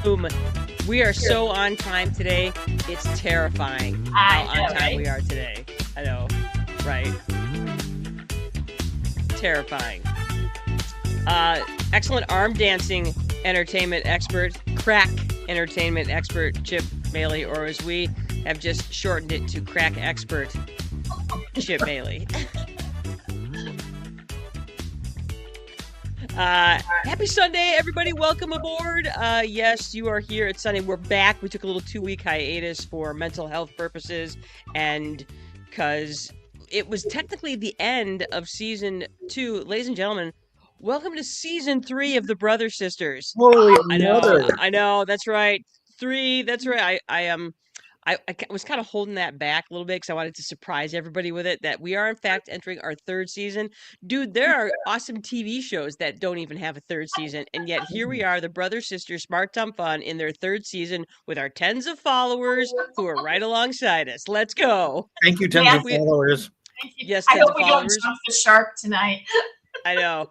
Boom. We are so on time today. It's terrifying how on time we are today. I know, right? Terrifying. Excellent arm dancing entertainment expert, crack entertainment expert, Chip Moehle, or as we have just shortened it to crack expert, Chip Moehle. Happy Sunday, everybody. Welcome aboard. Yes, you are here. It's Sunday. We're back. We took a little 2-week hiatus for mental health purposes and because it was technically the end of season 2. Ladies and gentlemen, welcome to season 3 of the Brother Sisters. Holy I know. That's right. 3. That's right. I was kind of holding that back a little bit because I wanted to surprise everybody with it that we are in fact entering our 3rd season. Dude, there are awesome TV shows that don't even have a 3rd season, and yet here we are, the Brother Sisters Smart Dumb Fun in their 3rd season with our tens of followers who are right alongside us. Let's go. Thank you, tens of followers. Thank you. Yes, I tens hope of we followers. don't jump the shark tonight. I know.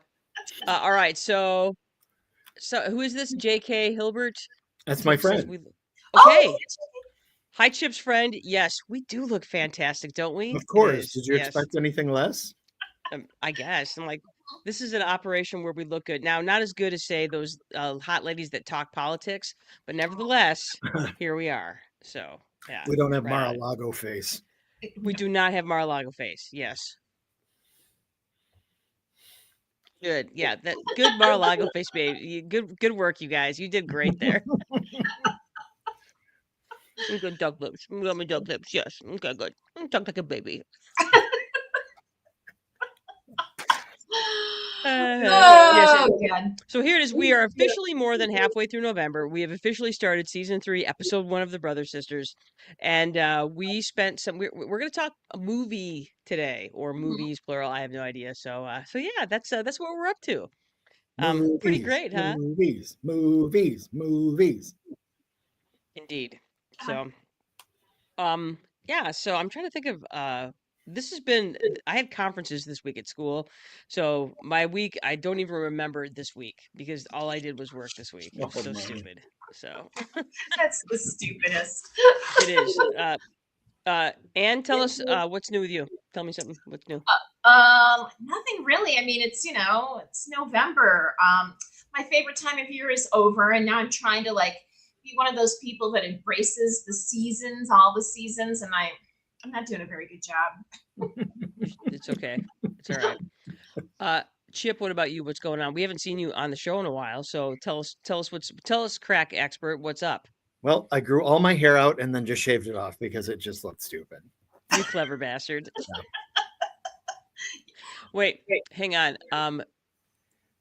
All right, so who is this? J.K. Hilbert? That's my friend. Okay. Hi, Chip's friend. Yes, we do look fantastic, don't we? Of course. Did you expect anything less? I guess. I'm like, this is an operation where we look good. Now, not as good as, say, those hot ladies that talk politics, but nevertheless, here we are. So, yeah. We don't have Mar-a-Lago face. We do not have Mar-a-Lago face. Yes. Good. Yeah, that good Mar-a-Lago face, baby. Good work, you guys. You did great there. Good duck lips. Let me duck lips. Yes. Okay, good. Talk like a baby. So here it is. We are officially more than halfway through November. We have officially started season 3, episode 1 of the Brother Sisters, and we spent some. We're going to talk a movie today, or movies plural. I have no idea. So yeah, that's what we're up to. Pretty great, huh? Movies. Indeed. So, yeah. So I'm trying to think of. This has been. I had conferences this week at school, so my week. I don't even remember this week because all I did was work this week. It was so stupid. So that's the stupidest. It is. Anne, tell us what's new with you. Tell me something. What's new? Nothing really. I mean, it's it's November. My favorite time of year is over, and now I'm trying to be one of those people that embraces the seasons, all the seasons, and I'm not doing a very good job. It's okay. It's all right. Chip, what about you? What's going on? We haven't seen you on the show in a while, so tell us, crack expert, what's up? Well, I grew all my hair out and then just shaved it off because it just looked stupid. You clever bastard. Wait, hang on.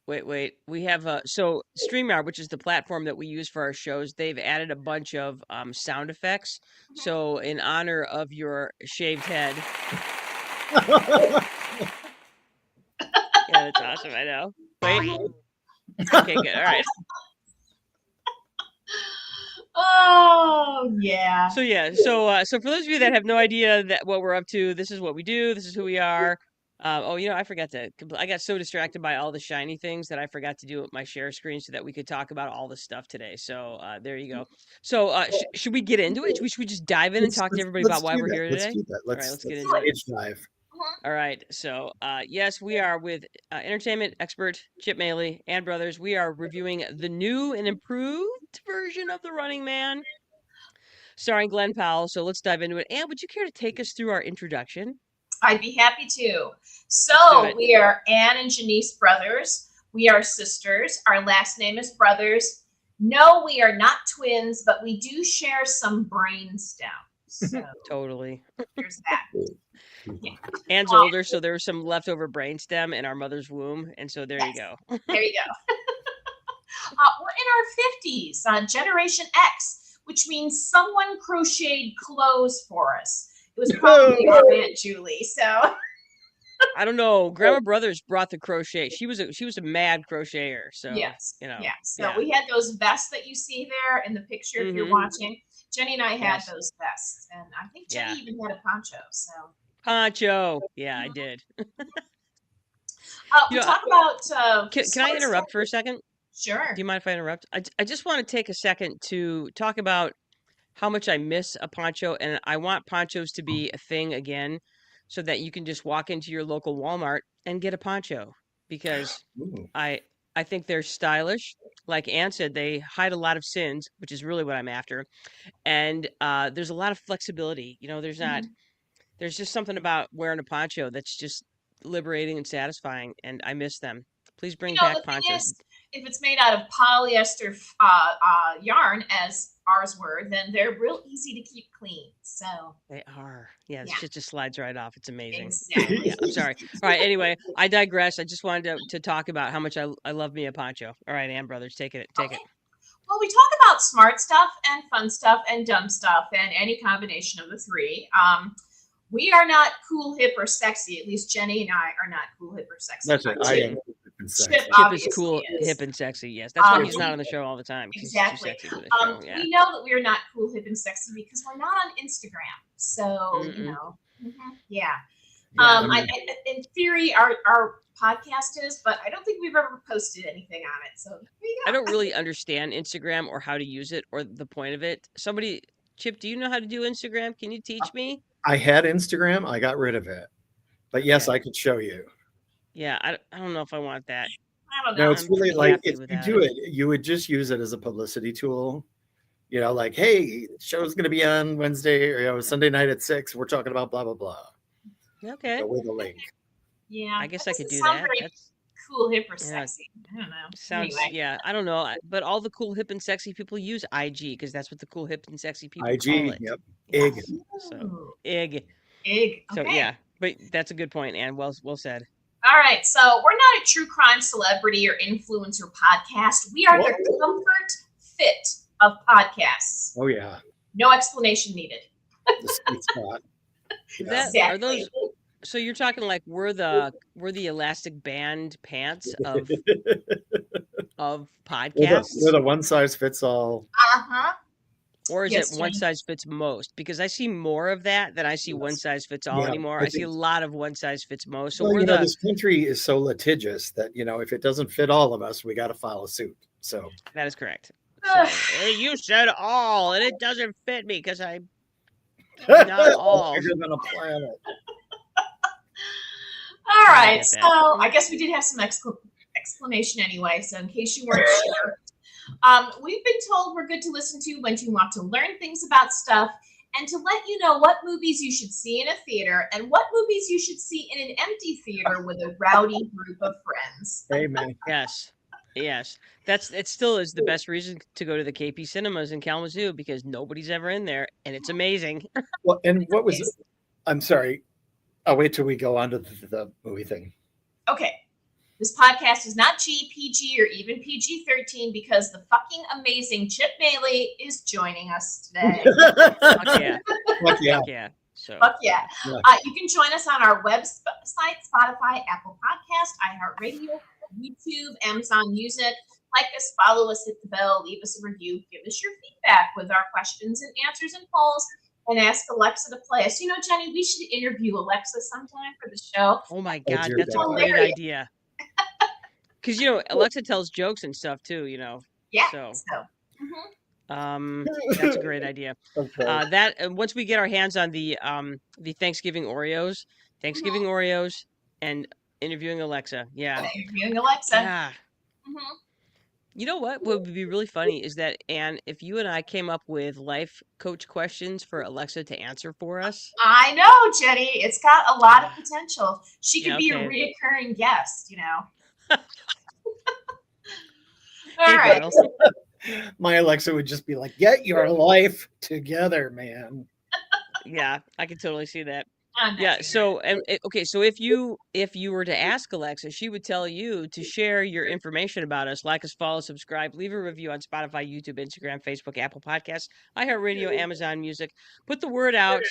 Wait. We have so StreamYard, which is the platform that we use for our shows, they've added a bunch of sound effects. So in honor of your shaved head. Yeah, that's awesome. I know. Wait. Okay, good. All right. Oh yeah. So yeah. So for those of you that have no idea what we're up to, this is what we do. This is who we are. I forgot to. I got so distracted by all the shiny things that I forgot to do my share screen so that we could talk about all this stuff today. So there you go. So should we get into it? Should we just dive in and talk to everybody about why we're here today? Let's do that. All right, let's get into it. Dive. All right. So yes, we are with entertainment expert Chip Moehle and brothers. We are reviewing the new and improved version of The Running Man, starring Glenn Powell. So let's dive into it. Anne, would you care to take us through our introduction? I'd be happy to. So we are Anne and Janice Brothers. We are sisters. Our last name is Brothers. No, we are not twins, but we do share some brain stems. So totally. There's that. Yeah. Anne's older, so there was some leftover brain stem in our mother's womb, and so there you go. There you go. We're in our 50s, Generation X, which means someone crocheted clothes for us. It was probably our Aunt Julie. So I don't know. Grandma Brothers brought the crochet. She was a mad crocheter. So yes, So we had those vests that you see there in the picture. If you're watching, Jenny and I had those vests, and I think Jenny even had a poncho. So poncho, yeah, I did. We'll talk about. Can I interrupt for a second? Sure. Do you mind if I interrupt? I just want to take a second to talk about how much I miss a poncho, and I want ponchos to be a thing again, so that you can just walk into your local Walmart and get a poncho because Ooh. I I think they're stylish. Like Ann said, they hide a lot of sins, which is really what I'm after. And there's a lot of flexibility. Mhm. There's just something about wearing a poncho that's just liberating and satisfying, and I miss them. Please bring The back thing ponchos. is, if it's made out of polyester yarn, as ours were, then they're real easy to keep clean. So, They are. Yeah, the yeah, shit just slides right off. It's amazing. exactly. Yeah, I'm sorry. All right, anyway, I digress. I just wanted to talk about how much I love me a poncho. All right, Ann Brothers, take it. Take Okay. it. Well, we talk about smart stuff and fun stuff and dumb stuff and any combination of the three. We are not cool, hip, or sexy. At least Jenny and I are not cool, hip, or sexy. That's it. I Chip, am and Chip sexy. Chip is obviously cool, is. hip, and sexy. Yes, that's why Yeah. he's not on the show all the time because he's too Exactly. sexy for the show. Yeah. We know that we are not cool, hip, and sexy because we're not on Instagram. So, Mm-mm. yeah. Yeah. In theory, our podcast is, but I don't think we've ever posted anything on it. So there you I go. don't really understand Instagram or how to use it or the point of it. Somebody, Chip, do you know how to do Instagram? Can you teach me? I had Instagram. I got rid of it. But yes, Okay. I could show you. Yeah, I don't know if I want that. I don't No, know. it's I'm really pretty like happy if you without do it. it, you would just use it as a publicity tool. Like, hey, the show's going to be on Wednesday or Sunday night at 6. We're talking about blah blah blah. Okay. With a link. Yeah, I that guess I could doesn't do sound that. very That's cool, hip, or yeah, sexy. I don't know. sounds Anyway, yeah, I don't know, but all the cool hip and sexy people use IG because that's what the cool hip and sexy people call IG. it. Yep. Ig. Yes. So, ooh, ig. big. So Okay. yeah, but that's a good point, Ann. Well said. All right. So we're not a true crime celebrity or influencer podcast. We are What? the comfort fit of podcasts. Oh yeah. No explanation needed. The sweet spot. That Exactly. are those so you're talking like we're the elastic band pants of We're podcasts? the one size fits all. Uh-huh. Or is it Yes, one Jenny. size fits most? Because I see more of that than I see one Yes. size fits all Yeah. anymore. I I see a think lot of one size fits most. So well, we're the this country is so litigious that if it doesn't fit all of us, we got to follow suit. So that is correct. So you said all, and it doesn't fit me because I'm not all. bigger than a planet. All I right. get So that. I guess we did have some explanation anyway. So in case you weren't sure, we've been told we're good to listen to when you want to learn things about stuff and to let you know what movies you should see in a theater and what movies you should see in an empty theater with a rowdy group of friends. Amen. Yes. Yes. It still is the best reason to go to the KP Cinemas in Kalamazoo because nobody's ever in there and it's amazing. Well, and what was it? I'm sorry. I'll wait till we go on to the movie thing. Okay. This podcast is not G, PG, or even PG-13 because the fucking amazing Chip Moehle is joining us today. Fuck yeah. Fuck yeah. Fuck yeah. So Fuck yeah. Yeah. You can join us on our website, Spotify, Apple Podcast, iHeartRadio, YouTube, Amazon Music. Like us, follow us, hit the bell, leave us a review, give us your feedback with our questions and answers and polls, and ask Alexa to play us. Jenny, we should interview Alexa sometime for the show. oh my Oh, God, dear that's a God. great idea. Because Alexa tells jokes and stuff too, Yeah. So Mhm. that's a great idea. Okay. Once we get our hands on the Thanksgiving Oreos, and interviewing Alexa. Yeah. Interviewing Alexa. Yeah. Mhm. You know what would be really funny is that, Anne, if you and I came up with life coach questions for Alexa to answer for us. I know, Jenny. It's got a lot of potential. She could Yeah, be a okay. reoccurring guest, All Hey, right. girl. My Alexa would just be like, "Get your life together, man." Yeah, I can totally see that. I'm not Yeah. doing So, okay. So if you were to ask Alexa, she would tell you to share your information about us, like us, follow, subscribe, leave a review on Spotify, YouTube, Instagram, Facebook, Apple Podcasts, iHeartRadio, Amazon Music. Put the word out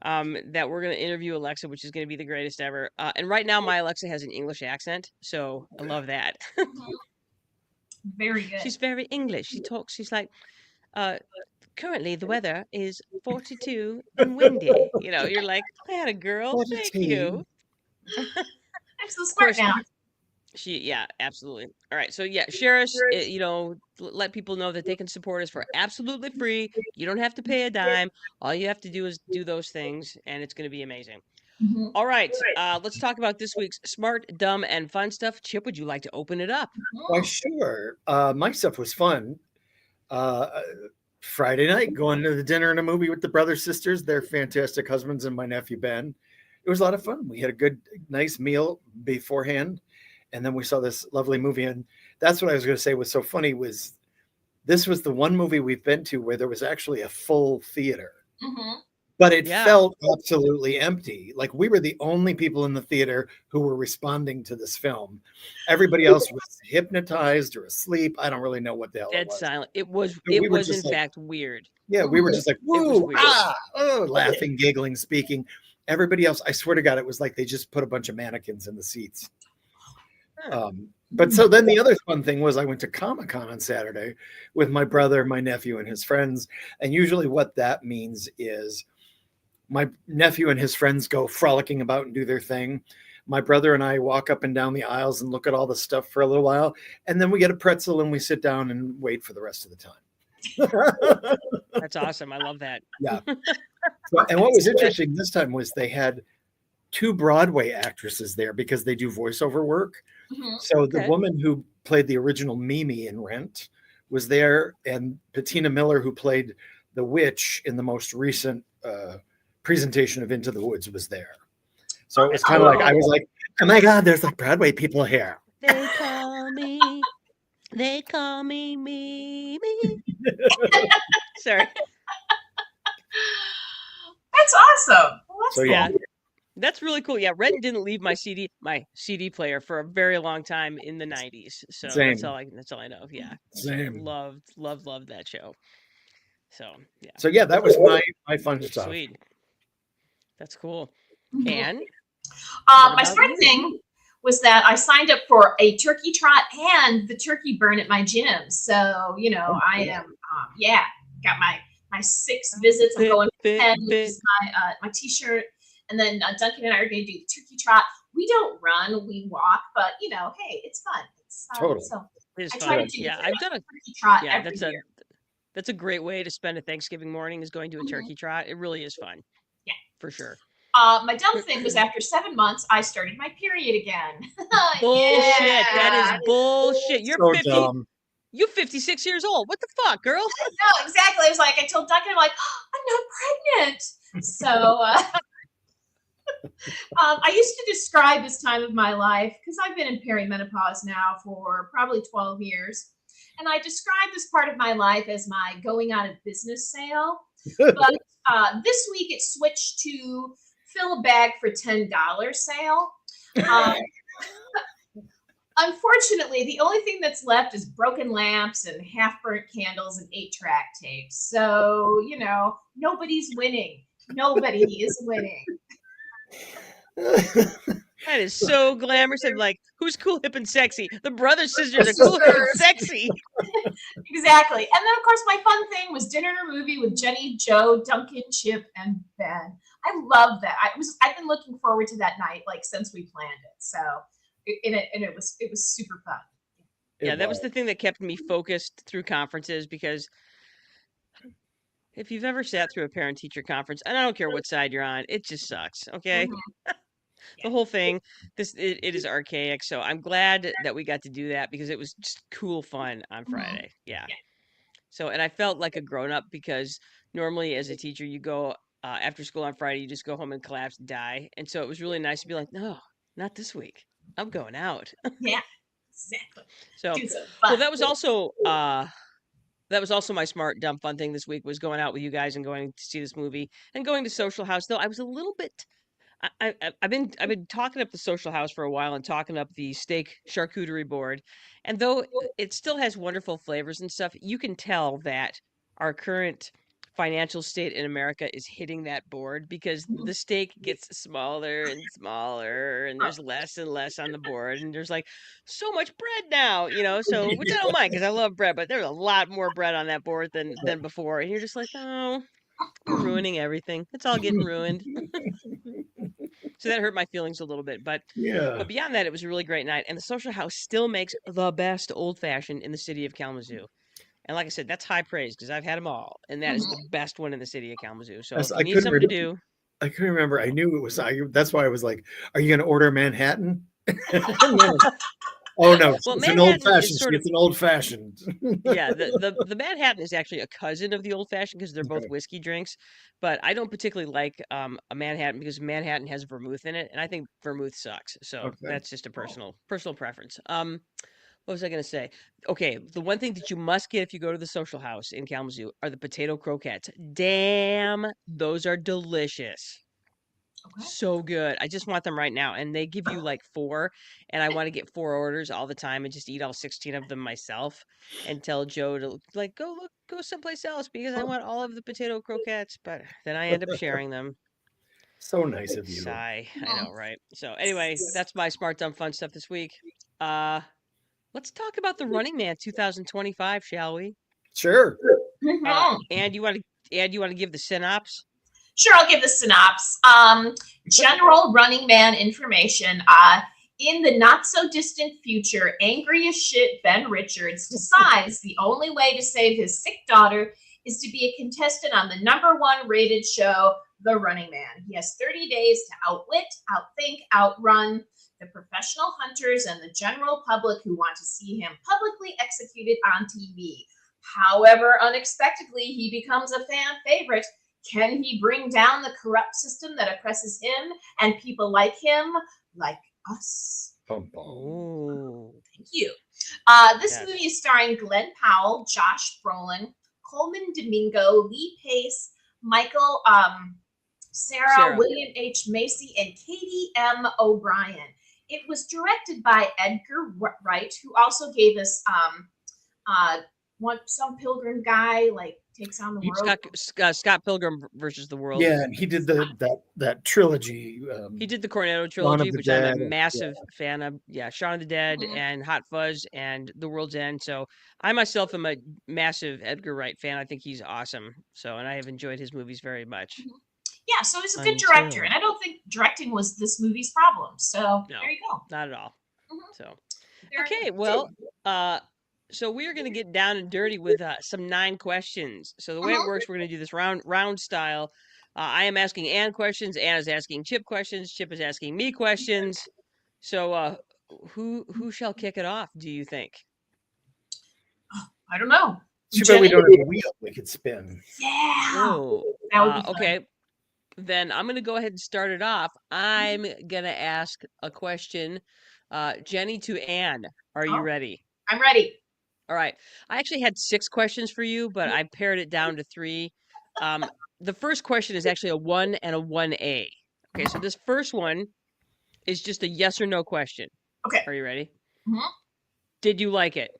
that we're going to interview Alexa, which is going to be the greatest ever. And right now, my Alexa has an English accent, so I love that. Mhm. Very good. She's very English. She talks. She's like, currently the weather is 42 and windy. You're like, that a girl. Thank you. I'm so Of smart course, now. Yeah, absolutely. All right. So yeah, share us, let people know that they can support us for absolutely free. You don't have to pay a dime. All you have to do is do those things and it's going to be amazing. Mhm. All right. Let's talk about this week's smart, dumb, and fun stuff. Chip, would you like to open it up? Why, Mhm. sure. My stuff was fun. Uh, Friday night, going to the dinner and a movie with the brothers, sisters, their fantastic husbands, and my nephew Ben. It was a lot of fun. We had a good, nice meal beforehand, and then we saw this lovely movie. And that's what I was going to say was so funny was this was the one movie we've been to where there was actually a full theater, Mhm. but it Yeah. felt absolutely empty. Like we were the only people in the theater who were responding to this film. Everybody else was hypnotized or aslead. I don't really know what the hell it Dead was. silent. It was And it we were was in just like, fact weird. yeah, we were Mhm. just like, It was woo, weird. oh, laughing, giggling, speaking. Everybody else, I swear to God, it was like they just put a bunch of mannequins in the seats. Huh. But so then the other fun thing was I went to Comic Con on Saturday with my brother, my nephew, and his friends. And usually what that means is my nephew and his friends go frolicking about and do their thing. My brother and I walk up and down the aisles and look at all the stuff for a little while. And then we get a pretzel and we sit down and wait for the rest of the time. That's awesome. I love that. Yeah. So, and what was interesting this time was they had two Broadway actresses there because they do voiceover work. Mhm. So the Okay. woman who played the original Mimi in Rent was there, and Bettina Miller, who played the witch in the most recent presentation of Into the Woods, was there. So it was kind of like I Oh. was like, "Oh my God, there's like Broadway people here." They call me. They call me me. Sorry. That's awesome. Well, So that's yeah, Yeah. cool. That's really cool. Yeah, Rent didn't leave my CD player for a very long time in the 90s. So same, that's all I know. Yeah. So same. loved that show. So, yeah. So yeah, that was my fun stuff. Sweet. That's cool. Mhm. And what My about smart you? thing was that I signed up for a turkey trot and the turkey burn at my gym. So, Oh, I cool. am, yeah, got my 6 visits. I'm Fit, going for fit, 10, which fit. is my t-shirt. And then Duncan and I are going to do the turkey trot. We don't run, we walk, but, hey, it's fun. Totally. So It is I try to fun. Good. do Yeah, the I've done a turkey trot yeah, every year. that's a great way to spend a Thanksgiving morning is going to a Mhm. turkey trot. It really is fun. Yeah. For sure. My dumb thing was after 7 months, I started my period again. Bullshit. That is Yeah. bullshit. So dumb. You're 56 years old. What the fuck, girl? No, exactly. I was like, I told Duncan, I'm like, oh, I'm not pregnant. So I used to describe this time of my life because I've been in perimenopause now for probably 12 years. And I describe this part of my life as my going out of business sale. But this week it switched to fill a bag for $10 sale. Um, Unfortunately, the only thing that's left is broken lamps and half burnt candles and 8-track tapes. So, nobody's winning. Nobody is winning. That is so glamorous. I'm like, who's cool, hip, and sexy? The brothers, sisters are cool, hip, and Sisters. sexy. Exactly. And then, of course, my fun thing was dinner and a movie with Jenny, Joe, Duncan, Chip, and Ben. I love that. I've been looking forward to that night like since we planned it. So, it was super fun. Yeah, It that was was. the thing that kept me focused through conferences because if you've ever sat through a parent teacher conference, and I don't care what side you're on, it just sucks. Okay. Mhm. The whole thing, it is archaic. So I'm glad that we got to do that because it was just cool fun on Mhm. Friday. Yeah. Yeah. So, and I felt like a grown up because normally as a teacher, you go after school on Friday, you just go home and collapse and die. And so it was really nice to be like, no, not this week. I'm going out. Yeah. Exactly. So, Do some well, fun. that was also my smart dumb fun thing this week was going out with you guys and going to see this movie and going to Social House. Though I was a little bit I've been talking up the Social House for a while and talking up the steak charcuterie board, and though it still has wonderful flavors and stuff, you can tell that our current financial state in America is hitting that board because Mhm. the steak gets smaller and smaller, and Oh, there's less and less on the board, and there's like so much bread now, so which I don't mind because I love bread, but there's a lot more bread on that board than before, and you're just like, oh, we're ruining everything. It's all getting ruined. So that hurt my feelings a little bit. Yeah. But beyond that, it was a really great night. And the Social House still makes the best old fashioned in the city of Kalamazoo. And like I said, that's high praise because I've had them all, and that is the best one in the city of Kalamazoo. So if you I need couldn't something to remember. do, I couldn't remember. I knew it was. That's why I was like, "Are you going to order Manhattan?" Oh no, well, it's an old Manhattan is fashioned. sort of It's an old fashioned. yeah. The Manhattan is actually a cousin of the old fashioned because they're both Okay. whiskey drinks. But I don't particularly like a Manhattan because Manhattan has vermouth in it, and I think vermouth sucks. So Okay. that's just a personal preference. What was I going to say? Okay, the one thing that you must get if you go to the Social House in Kalamazoo are the potato croquettes. Damn, those are delicious. Okay. So good. I just want them right now. And they give you like four, and I want to get four orders all the time and just eat all 16 of them myself and tell Joe to like go someplace else because I want all of the potato croquettes, but then I end up sharing them. So nice of you. Sigh. I know, right? So anyway, that's my smart dumb fun stuff this week. Uh let's talk about the Running Man 2025, shall we? Sure. And you want to give the synopsis? Sure, I'll give the synopsis. General Running Man information. In the not so distant future, angry as shit Ben Richards decides the only way to save his sick daughter is to be a contestant on the #1 rated show, The Running Man. He has 30 days to outwit, outthink, outrun the professional hunters and the general public who want to see him publicly executed on TV. However, unexpectedly, he becomes a fan favorite. Can he bring down the corrupt system that oppresses him and people like him, like us? Bum, bum. Oh, Thank you. This yes. movie is starring Glenn Powell, Josh Brolin, Coleman Domingo, Lee Pace, Michael Sarah, William H. Macy, and Katie M. O'Brien. It was directed by Edgar Wright, who also gave us some Pilgrim guy like takes on the world. Scott Pilgrim versus the World. Yeah, and he did that trilogy. He did the Cornetto Dawn of trilogy, the which I'm a Dead. massive fan of. Yeah, Shaun of the Dead Mhm. and Hot Fuzz and The World's End. So I myself am a massive Edgar Wright fan. I think he's awesome. So, and I have enjoyed his movies very much. Yeah, so he's a good director, and I don't think directing was this movie's problem. So No, there you go. not at all. Mhm. So Very okay, good. well, so we are going to get down and dirty with some 9 questions. So the way it works, we're going to do this round style. I am asking Ann questions. Ann is asking Chip questions. Chip is asking me questions. So who shall kick it off? Do you think? I don't know. Too bad we don't have a wheel we could spin. Yeah. Oh, That would be fun. okay. Then I'm going to go ahead and start it off. I'm going to ask a question, Jenny to Ann. Are you ready? I'm ready. All right. I actually had 6 questions for you, but I pared it down to 3. The first question is actually a 1 and a 1A. Okay, so this first one is just a yes or no question. Okay. Are you ready? Mhm. Did you like it?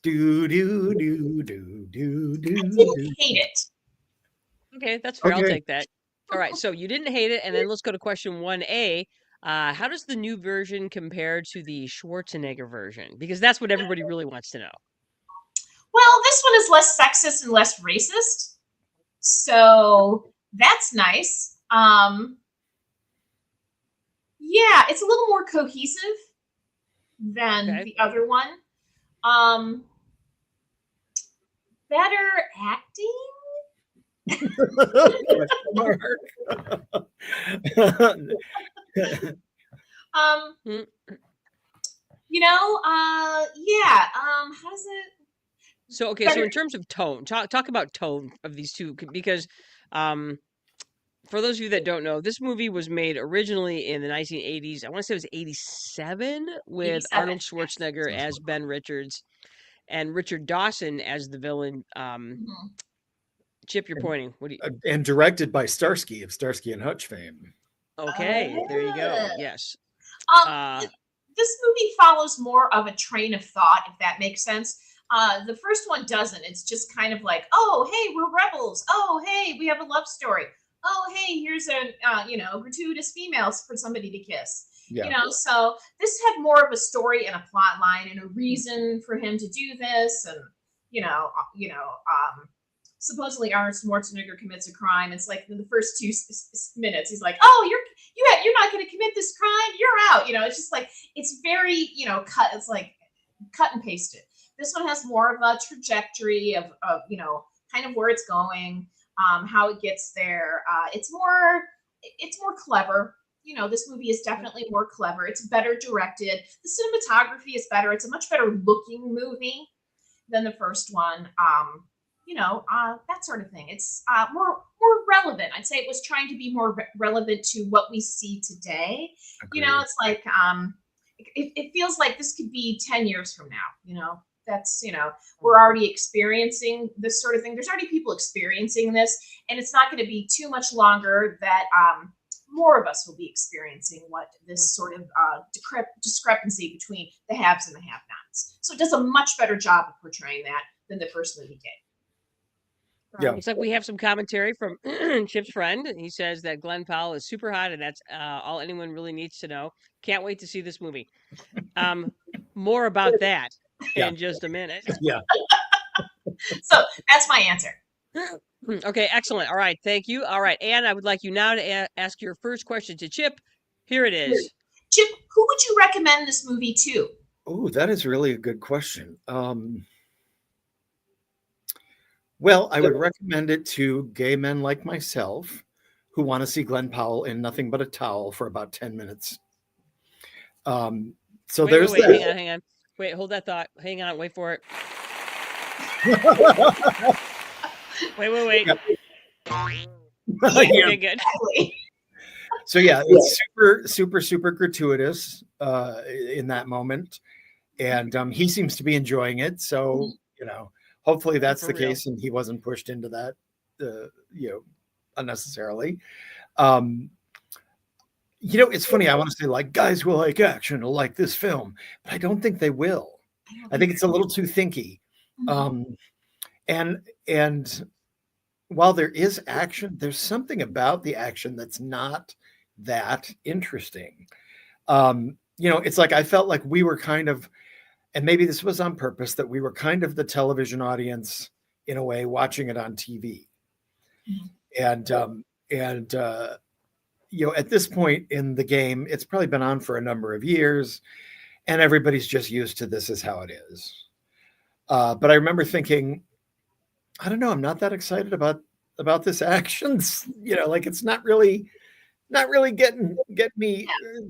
Do do do do do I do. didn't hate it. Okay, that's fair. I'll Okay. take that. All right, so you didn't hate it, and then let's go to question 1A. How does the new version compare to the Schwarzenegger version? Because that's what everybody really wants to know. Well, this one is less sexist and less racist, so that's nice. Yeah, it's a little more cohesive than the other one. Better acting. Yeah. How does it? So okay, so in terms of tone, talk about tone of these two because for those of you that don't know, this movie was made originally in the 1980s. I want to say it was 87 with Arnold Schwarzenegger as Ben Richards and Richard Dawson as the villain. Chip, you're pointing. What do you? And directed by Starsky of Starsky and Hutch fame. Okay, there you go. Yes. This movie follows more of a train of thought, if that makes sense. The first one doesn't. It's just kind of like, oh, hey, we're rebels. Oh, hey, we have a love story. Oh, hey, here's a gratuitous females for somebody to kiss. Yeah. So this had more of a story and a plot line and a reason for him to do this, and supposedly Arnold Schwarzenegger commits a crime. It's like in the first 2 minutes, he's like, "Oh, you're not going to commit this crime. You're out." It's just like it's very cut. It's like cut and pasted. This one has more of a trajectory of kind of where it's going, how it gets there. It's more clever. This movie is definitely more clever. It's better directed. The cinematography is better. It's a much better looking movie than the first one. That sort of thing. It's more relevant. I'd say it was trying to be more relevant to what we see today. Agreed. It's like it feels like this could be 10 years from now. That's we're already experiencing this sort of thing. There's already people experiencing this, and it's not going to be too much longer that more of us will be experiencing what this sort of discrepancy between the haves and the have-nots. So it does a much better job of portraying that than the first movie did. Yeah. Looks like we have some commentary from Chip's friend. He says that Glenn Powell is super hot, and that's all anyone really needs to know. Can't wait to see this movie. More about that in just a minute. Yeah. So that's my answer. Okay, excellent. All right, thank you. All right, Anne, I would like you now to ask your first question to Chip. Here it is. Chip, who would you recommend this movie to? Oh, that is really a good question. Well, I would recommend it to gay men like myself who want to see Glenn Powell in nothing but a towel for about 10 minutes. So there's wait, that. hang on. Wait, hold that thought. Hang on, wait for it. Wait. Yep. Okay, good. So yeah, it's super gratuitous in that moment, and he seems to be enjoying it. So hopefully that's For the real. case, and he wasn't pushed into that, unnecessarily. It's funny. I want to say like guys who like action will like this film, but I don't think they will. I think it's a little too thinky. And while there is action, there's something about the action that's not that interesting. It's like I felt like we were kind of, and maybe this was on purpose, that we were kind of the television audience in a way watching it on TV. And at this point in the game, it's probably been on for a number of years, and everybody's just used to this is how it is. But I remember thinking, I don't know, I'm not that excited about this actions. Like it's not really getting me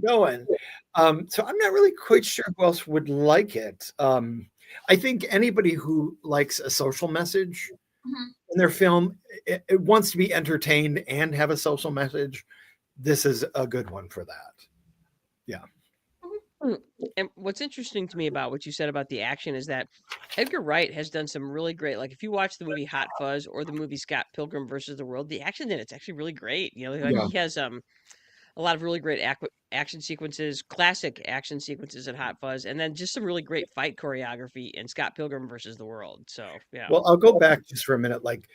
going. So I'm not really quite sure who else would like it. I think anybody who likes a social message in their film, it wants to be entertained and have a social message. This is a good one for that. Yeah. And what's interesting to me about what you said about the action is that Edgar Wright has done some really great, like if you watch the movie Hot Fuzz or the movie Scott Pilgrim versus the World, the action in it's actually really great. He has a lot of really great action sequences, classic action sequences in Hot Fuzz, and then just some really great fight choreography in Scott Pilgrim versus the World. So yeah. Well, I'll go back just for a minute. Like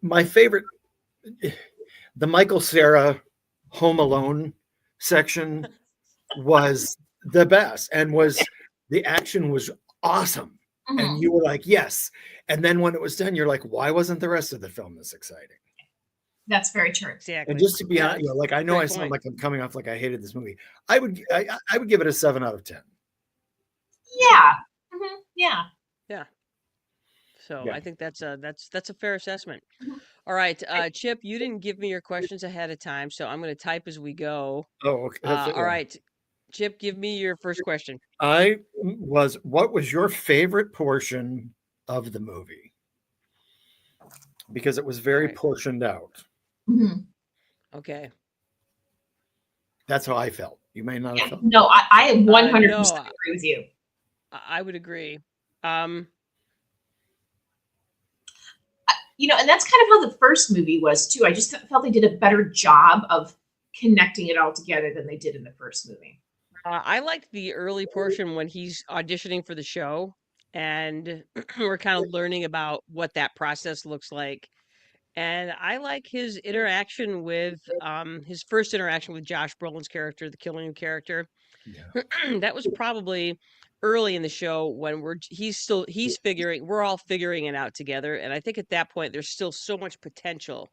my favorite, the Michael Cera Home Alone section was the best, and the action was awesome. And you were like, yes. And then when it was done, you're like, why wasn't the rest of the film this exciting? That's very true. Exactly. And just to be honest, like I know I sound like I'm coming off like I hated this movie. I would give it a 7 out of 10. Yeah. Yeah. So I think that's a fair assessment. All right, Chip, you didn't give me your questions ahead of time, so I'm going to type as we go. Oh, okay. All right, Chip, give me your first question. What was your favorite portion of the movie? Because it was very portioned out. Okay. That's how I felt. You may not have felt. No, I 100% agree with you. I would agree. And that's kind of how the first movie was too. I just felt they did a better job of connecting it all together than they did in the first movie. I liked the early portion when he's auditioning for the show, and we're kind of learning about what that process looks like. And I like his interaction with his first interaction with Josh Brolin's character, the Killing character. Yeah. That was probably early in the show when we're all figuring it out together. And I think at that point, there's still so much potential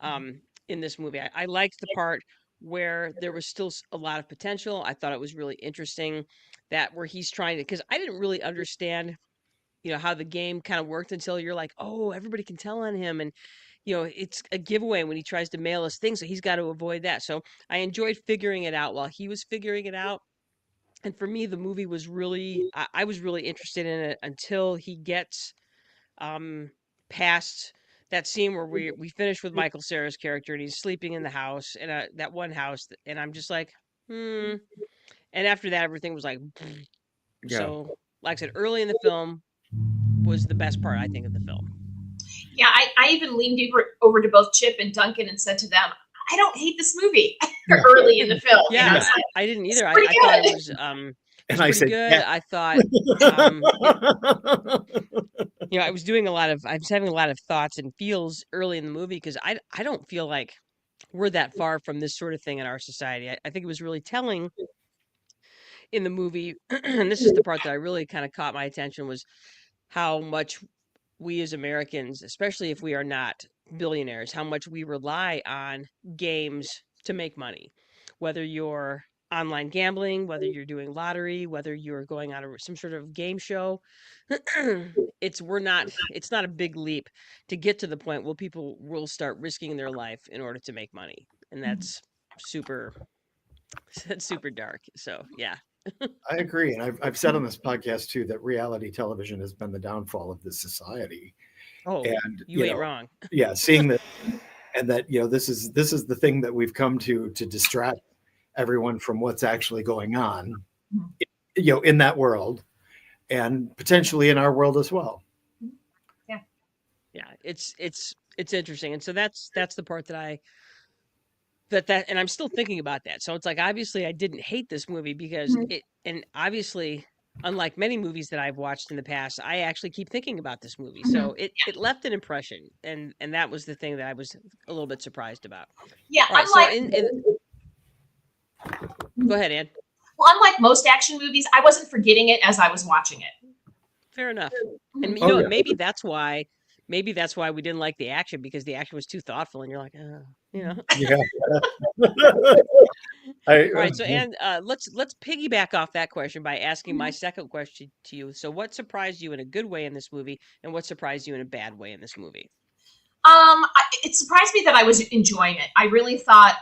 in this movie. I liked the part where there was still a lot of potential. I thought it was really interesting that where he's trying to, because I didn't really understand, how the game kind of worked until you're like, oh, everybody can tell on him. And, it's a giveaway when he tries to mail us things. So he's got to avoid that. So I enjoyed figuring it out while he was figuring it out. And for me, the movie was really, I was really interested in it until he gets past that scene where we finish with Michael Cera's character and he's sleeping in the house in that one house, and I'm just like, hmm. And after that, everything was like, Yeah. so like I said, early in the film was the best part, I think, of the film. Yeah, I even leaned over to both Chip and Duncan and said to them, I don't hate this movie early in the film. Yeah, Like, I didn't either. I pretty thought good. it was And I pretty said, good. yeah. I thought I was having a lot of thoughts and feels early in the movie because I don't feel like we're that far from this sort of thing in our society. I think it was really telling in the movie, and this is the part that I really kind of caught my attention, was how much we as Americans, especially if we are not billionaires, how much we rely on games to make money. Whether you're online gambling, whether you're doing lottery, whether you're going on some sort of game show, it's not a big leap to get to the point where people will start risking their life in order to make money. And that's super that's super dark. So, yeah. I agree. And I've said on this podcast too that reality television has been the downfall of this society. Oh, And you ain't wrong. yeah, seeing that, and that this is the thing that we've come to distract everyone from what's actually going on, in that world, and potentially in our world as well. Yeah, it's interesting. And so that's the part that and I'm still thinking about that. So it's like, obviously I didn't hate this movie because and obviously, unlike many movies that I've watched in the past, I actually keep thinking about this movie. So it left an impression, and that was the thing that I was a little bit surprised about. Yeah, All right, so go ahead, Ann. Well, unlike most action movies, I wasn't forgetting it as I was watching it. Fair enough. And Yeah. maybe that's why we didn't like the action, because the action was too thoughtful, and you're like, Yeah. All right, so Ann, let's piggyback off that question by asking my second question to you. So, what surprised you in a good way in this movie, and what surprised you in a bad way in this movie? It surprised me that I was enjoying it. I really thought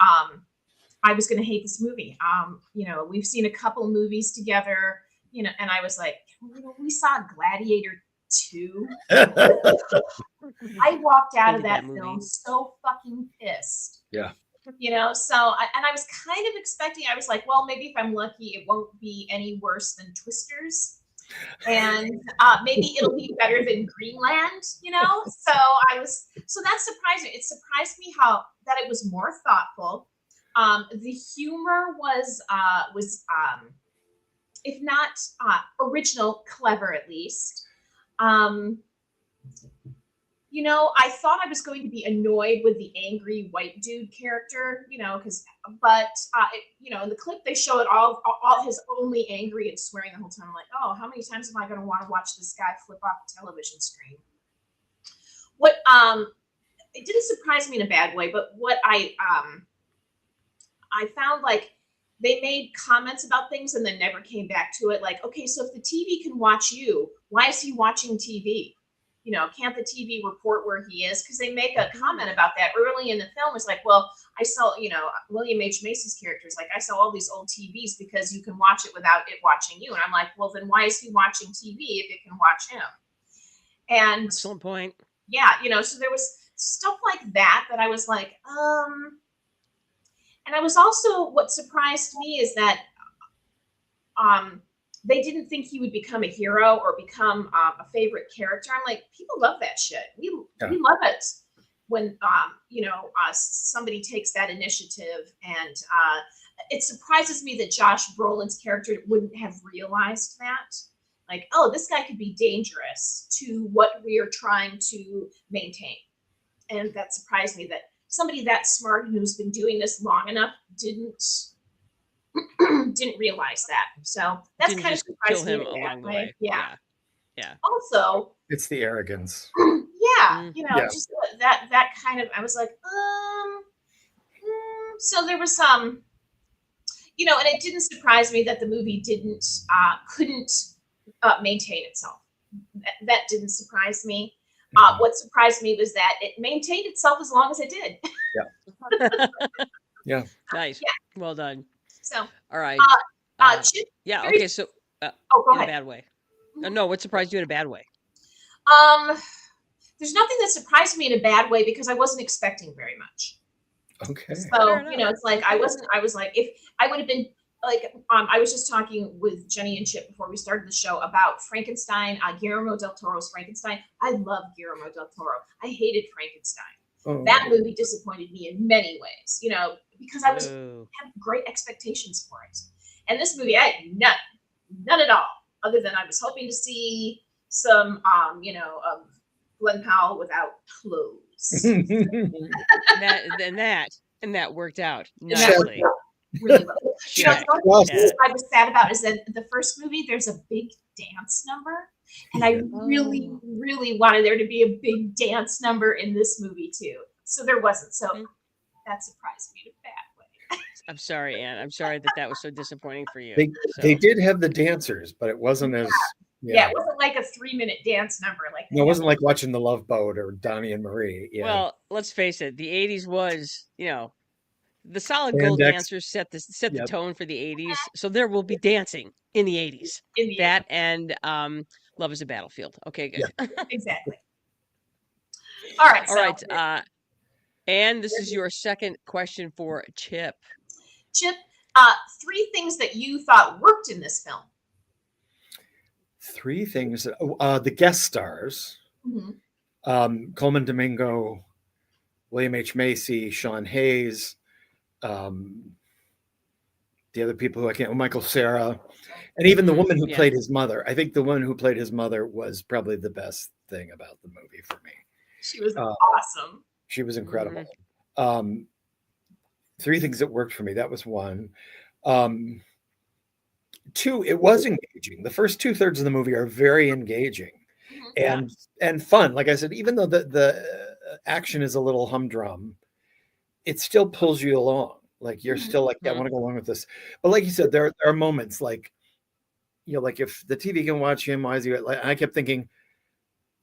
I was going to hate this movie. We've seen a couple movies together, and I was like, we saw Gladiator 2. I walked out of that film so fucking pissed. Yeah. So I was kind of expecting, I was like, well, maybe if I'm lucky, it won't be any worse than Twisters. And maybe it'll be better than Greenland, so that surprised me. It surprised me that it was more thoughtful. The humor was if not original, clever at least. I thought I was going to be annoyed with the angry white dude character, in the clip they show it all his only angry and swearing the whole time. I'm like, oh, how many times am I going to want to watch this guy flip off a television screen? What it didn't surprise me in a bad way, but what I found, like, they made comments about things and then never came back to it. Like, okay, so if the TV can watch you, why is he watching TV? Can't the TV report where he is? Because they make a comment about that early in the film. It's like, well, I saw, William H. Macy's characters, like, I saw all these old TVs because you can watch it without it watching you. And I'm like, well, then why is he watching TV if it can watch him? And excellent point. Yeah, so there was stuff like that I was like, and I was also, what surprised me is that they didn't think he would become a hero or become a favorite character. I'm like, people love that shit. We love it when somebody takes that initiative, and it surprises me that Josh Brolin's character wouldn't have realized that. Like, oh, this guy could be dangerous to what we're trying to maintain. And that surprised me that somebody that smart and who's been doing this long enough didn't didn't realize that. So that's Didn't kind of just kill surprised me him in a bad along the way. way. Yeah. Yeah. Also, It's the arrogance. yeah, Mm. Yeah. just that kind of, I was like, so there was some, and it didn't surprise me that the movie couldn't maintain itself. That didn't surprise me. What surprised me was that it maintained itself as long as it did. Yeah. Nice. Yeah. Well done. So, All right. Chip, Yeah. very- Okay. So, oh, go in a ahead. bad way. No, what surprised you in a bad way? There's nothing that surprised me in a bad way because I wasn't expecting very much. Okay. So, it's like I was like, if I would have been like, I was just talking with Jenny and Chip before we started the show about Frankenstein, Guillermo del Toro's Frankenstein. I love Guillermo del Toro. I hated Frankenstein. Oh. That movie disappointed me in many ways, because I Ooh. had great expectations for it. And this movie, I had none at all, other than I was hoping to see some, of Glenn Powell without clothes. that worked out And that nicely. really well. Check. The only thing I was sad about is that the first movie, there's a big dance number. And I really, really wanted there to be a big dance number in this movie too. So there wasn't. So that surprised me in a bad way. I'm sorry, Anne. I'm sorry that was so disappointing for you. They did have the dancers, but it wasn't as Yeah, it wasn't like a 3-minute dance number. No, it wasn't like watching The Love Boat or Donnie and Marie. Yeah. Well, let's face it. The '80s was, the solid gold dancers set the tone for the '80s. So there will be dancing in the '80s. That and Love Is a Battlefield. Okay, good. Yeah, exactly. All right. All right. And this is your second question for Chip. Chip, 3 things that you thought worked in this film. 3 things. The guest stars. Mm-hmm. Coleman Domingo, William H. Macy, Sean Hayes, the other people who I can't, Michael Cera, and even the woman who played his mother. I think the one who played his mother was probably the best thing about the movie for me. She was awesome. She was incredible. 3 things that worked for me. That was 1. 2, it was engaging. The first 2/3 of the movie are very engaging and fun. Like I said, even though the action is a little humdrum, it still pulls you along. Like you're still like, I want to go along with this. But like you said, there are moments like, like if the TV can watch him, why is he? Like, I kept thinking,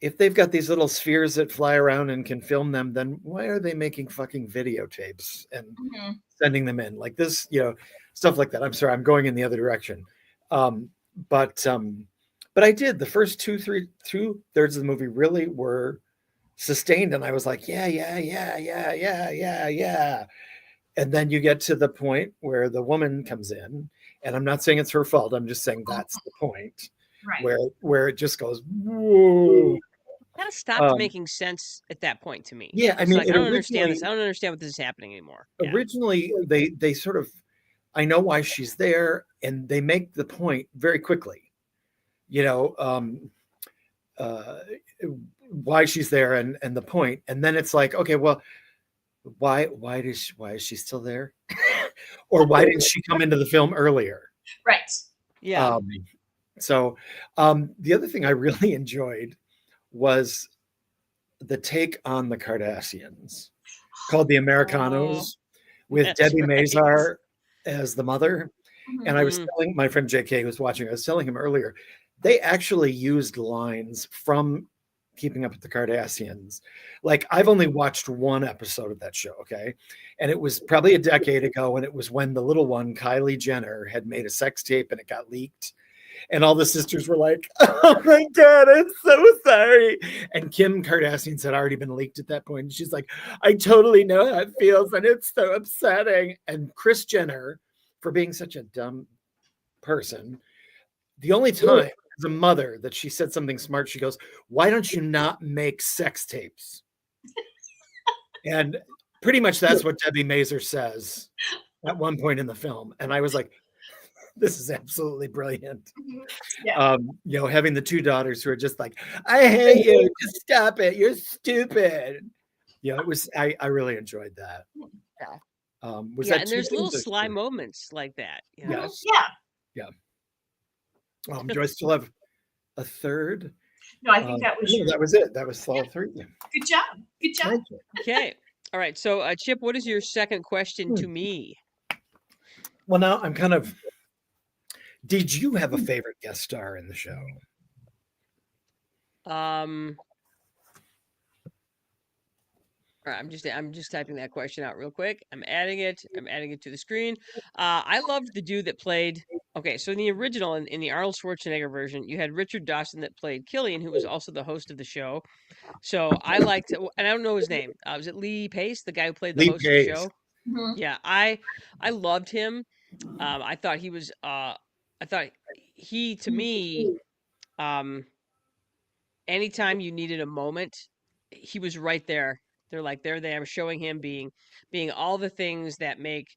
if they've got these little spheres that fly around and can film them, then why are they making fucking videotapes and sending them in like this? Stuff like that. I'm sorry, I'm going in the other direction. But I did. The first 2/3 of the movie really were sustained, and I was like, yeah. And then you get to the point where the woman comes in, and I'm not saying it's her fault. I'm just saying that's the point, right? Where it just goes, whoa. Kind of stopped making sense at that point to me. Yeah, I mean, like, I don't understand this. I don't understand what this is happening anymore. Originally, they sort of, I know why she's there, and they make the point very quickly. Why she's there and the point, and then it's like, okay, well, why is she still there, or why didn't she come into the film earlier? Right. Yeah. So the other thing I really enjoyed was the take on the Kardashians, called The Americanos, with Debbie Mazar as the mother. And I was telling my friend JK, who was watching, I was telling him earlier, they actually used lines from Keeping Up with the Kardashians. Like, I've only watched 1 episode of that show, okay? And it was probably a decade ago, and it was when the little one, Kylie Jenner, had made a sex tape and it got leaked. And all the sisters were like, oh my God, I'm so sorry. And Kim Kardashian's had already been leaked at that point. And she's like, I totally know how it feels, and it's so upsetting. And Kris Jenner, for being such a dumb person, the only time as a mother that she said something smart, she goes, why don't you not make sex tapes? And pretty much that's what Debbie Mazar says at one point in the film. And I was like, this is absolutely brilliant. Yeah. Having the 2 daughters who are just like, I hate you, just stop it, you're stupid. It was, I really enjoyed that. Yeah. Was Yeah, that and two there's little things or sly three? moments like that, you know? Yes. Yeah. Yeah. Do I still have a third? No, I think that was No, your that was it. That was all three. good job. Good job. Thank you. Okay. All right. So, Chip, what is your second question to Hmm. me? Well, now I'm kind of. Did you have a favorite guest star in the show? All right, I'm just typing that question out real quick. I'm adding it. I'm adding it to the screen. I loved the dude that played. Okay, so in the original, in the Arnold Schwarzenegger version, you had Richard Dawson that played Killian, who was also the host of the show. So I liked, and I don't know his name. Was it Lee Pace, the guy who played the Lee host of the Pace. show? Mhm. Yeah, I loved him. I thought he was. I thought he to me. Um, anytime you needed a moment, he was right there. They're like they're there showing him being all the things that make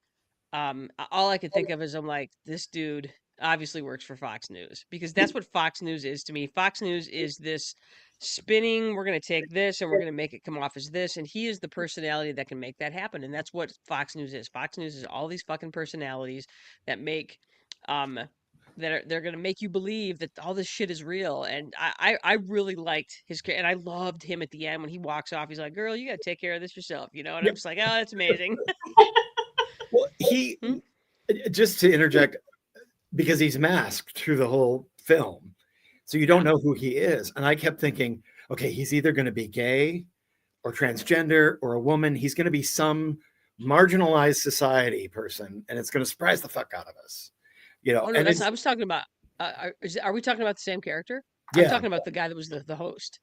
all I could think of is I'm like, this dude obviously works for Fox News because that's what Fox News is to me. Fox News is this spinning, we're going to take this and we're going to make it come off as this. And he is the personality that can make that happen. And that's what Fox News is. Fox News is all these fucking personalities that make, um, they're going to make you believe that all this shit is real. And I really liked his and I loved him at the end when he walks off. He's like, girl, you got to take care of this yourself, you know? And I'm Yep. just like, oh, that's amazing. Well, Hmm? just to interject, because he's masked through the whole film, so you don't know who he is. And I kept thinking, okay, he's either going to be gay or transgender or a woman. He's going to be some marginalized society person, and it's going to surprise the fuck out of us. You know, Oh no, and that's it's I was talking about. Are we talking about the same character? I'm yeah. talking about the guy that was the host.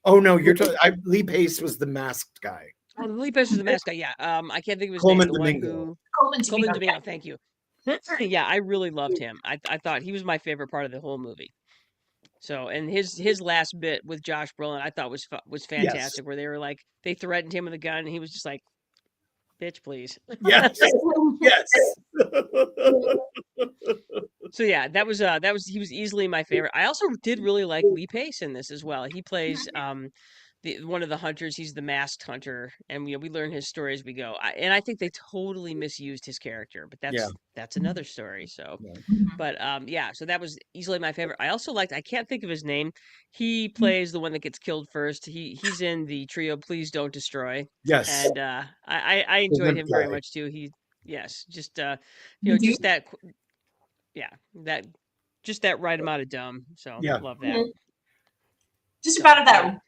Oh no, you're talking. Lee Pace was the masked guy. Oh, the lead person is the mask guy. Yeah. I can't think of his name. Coleman The one Domingo. who Coleman to Coleman me. Domingo. Thank you. Yeah, I really loved him. I thought he was my favorite part of the whole movie. So, and his last bit with Josh Brolin, I thought was Yes. fantastic. Where they were like, they threatened him with a gun, and he was just like, "Bitch, please." Yes. Yes. So yeah, that was he was easily my favorite. I also did really like Lee Pace in this as well. He plays the one of the hunters. He's the masked hunter, and we learn his story as we go. And I think they totally misused his character, but Yeah. that's another story. So, Yeah. but yeah, so that was easily my favorite. I also liked. I can't think of his name. He plays the one that gets killed first. He's in the trio. Please don't destroy. Yes. And I enjoyed him very much too. Yes, just just that yeah, that just that right amount of dumb. So Yeah. love that. Mhm. Just So, about that,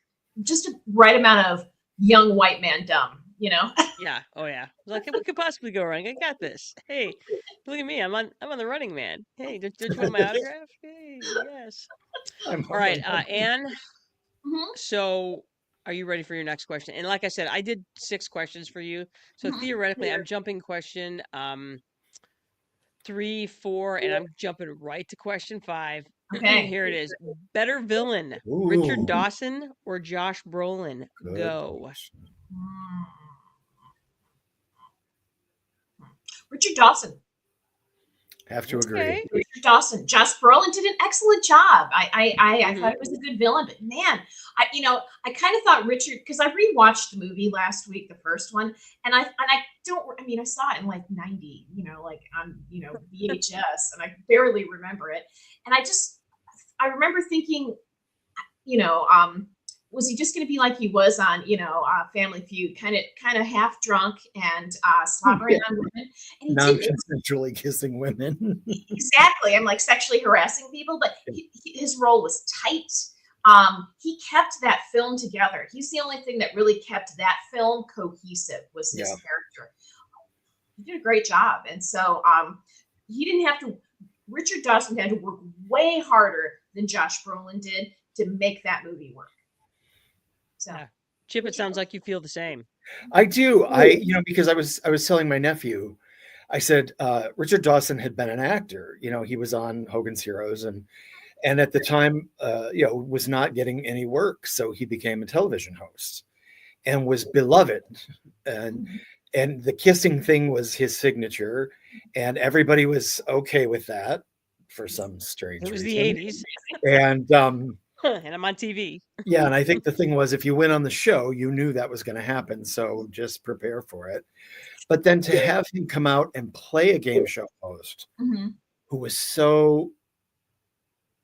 just a right amount of young white man dumb, you know? yeah. Oh yeah. Like what could possibly go wrong? I got this. Hey, look at me. I'm on the Running Man. Hey, don't you want my autograph? Hey, yes. I'm All right, Anne. Mhm. So are you ready for your next question? And like I said, I did 6 questions for you. So Mhm. theoretically, I'm jumping question 3, 4, and I'm jumping right to question 5. Okay. Here it is. Better villain, Ooh, Richard Dawson or Josh Brolin? good Go. question. Richard Dawson. Have to agree. Okay. Richard Dawson. Josh Brolin did an excellent job. I Mhm. thought it was a good villain, but man, I kind of thought Richard, because I rewatched the movie last week, the first one, and I don't. I mean, I saw it in like '90, like on VHS, and I barely remember it. And I remember thinking, was he just going to be like he was on, Family Feud, kind of half drunk and slobbering on women? And he didn't. Non-consensually kissing women. Exactly. I'm like sexually harassing people, but his role was tight. He kept that film together. He's the only thing that really kept that film cohesive was his character. He did a great job. And so he didn't have to, Richard Dawson had to work way harder than Josh Brolin did to make that movie work. So, Yeah. Chip, it sounds like you feel the same. I do. Because I was telling my nephew, I said Richard Dawson had been an actor. He was on Hogan's Heroes and at the time, was not getting any work, so he became a television host and was beloved. And the kissing thing was his signature, and everybody was okay with that for some strange It was reason. the 80s. And and I'm on TV. yeah, and I think the thing was, if you went on the show, you knew that was going to happen, so just prepare for it. But then to have him come out and play a game show host Mm-hmm. who was so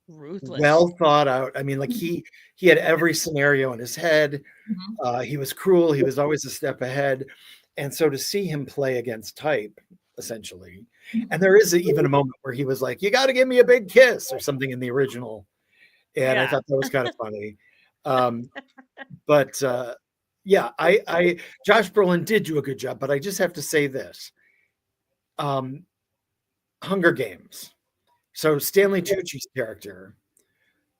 Ruthless. well thought out. I mean, like he had every scenario in his head. Mm-hmm. He was cruel. He was always a step ahead. And so to see him play against type, essentially, and there is even a moment where he was like, "You got to give me a big kiss" or something in the original, and I Yeah. thought that was kind of funny. But yeah, I Josh Brolin did do a good job, but I just have to say this: Hunger Games. So Stanley Tucci's character,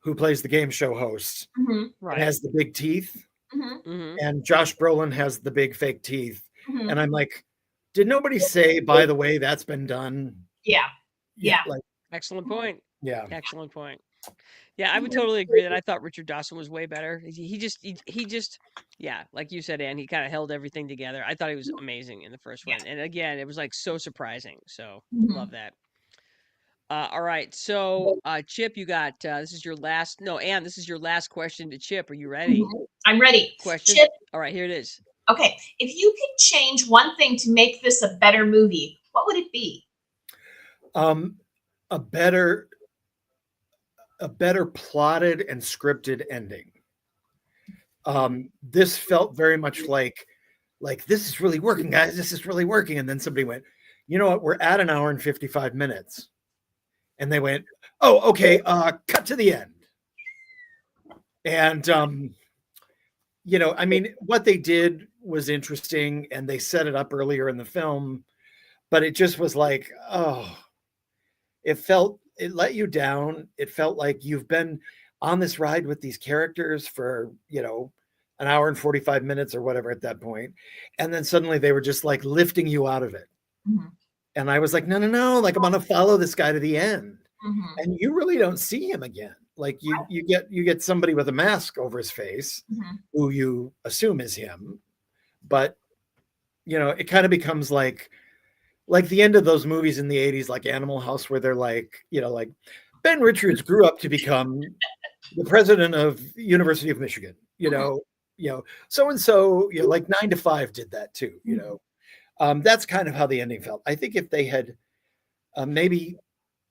who plays the game show host, Mm-hmm. and Right. has the big teeth, Mm-hmm. and Josh Brolin has the big fake teeth, Mm-hmm. and I'm like, did nobody say, by the way, that's been done? Yeah. Yeah. Like, Excellent point. yeah. Excellent point. Yeah, I would totally agree that I thought Richard Dawson was way better. He just yeah, like you said, Ann, he kind of held everything together. I thought he was amazing in the first Yeah. one. And again, it was like so surprising. So Mm-hmm. love that. All right. So Chip, you got this is your last no, Ann, this is your last question to Chip. Are you ready? Mm-hmm. I'm ready. Question? Chip, All right, here it is. okay. If you could change one thing to make this a better movie, what would it be? A better plotted and scripted ending. This felt very much like this is really working, guys. This is really working. And then somebody went, you know what? We're at an hour and 55 minutes. And they went, oh, okay, cut to the end. And you know, I mean, what they did was interesting, and they set it up earlier in the film, but it just was like, oh, it let you down. It felt like you've been on this ride with these characters for, you know, an hour and 45 minutes or whatever at that point. And then suddenly they were just like lifting you out of it. Mm-hmm. And I was like, no, like I'm going to follow this guy to the end. Mm-hmm. And you really don't see him again. Like you get somebody with a mask over his face Mm-hmm. who you assume is him. But, you know, it kind of becomes like the end of those movies in the 80s, like Animal House, where they're like, you know, like Ben Richards grew up to become the president of University of Michigan, you know, so-and-so, you know, like 9 to 5 did that too, you know. That's kind of how the ending felt. I think if they had maybe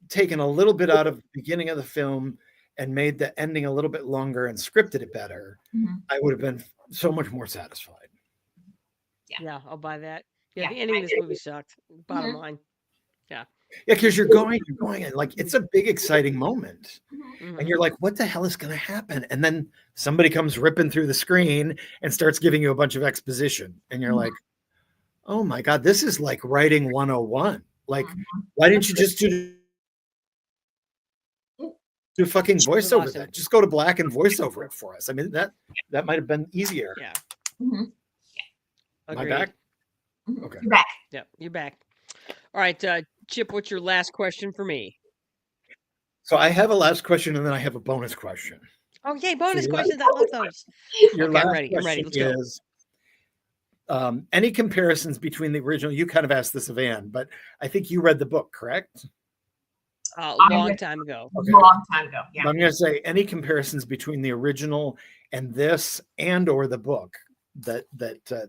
taken a little bit out of the beginning of the film and made the ending a little bit longer and scripted it better, I would have been so much more satisfied. Yeah, I'll buy that. Yeah, Yeah, the ending I of this agree. movie sucked. Bottom line. Yeah. Yeah, because you're going, and like it's a big, exciting moment. Mm-hmm. And you're like, what the hell is going to happen? And then somebody comes ripping through the screen and starts giving you a bunch of exposition. And you're like, oh my God, this is like writing 101. Like, why didn't you just do fucking voiceover awesome. that? Just go to black and voiceover it for us. I mean, that might have been easier. Yeah. Mm-hmm. Am I back? Mm-hmm. Okay. You're back. Yeah, you're back. All right, Chip, what's your last question for me? So I have a last question, and then I have a bonus question. Oh, yay, bonus your questions. I love those. Your Okay, last I'm ready. I'm ready. question Let's go. is any comparisons between the original? You kind of asked this of Ann, but I think you read the book, correct? Long time ago. Okay. Long time ago. Yeah. I'm going to say any comparisons between the original and this, and or the book that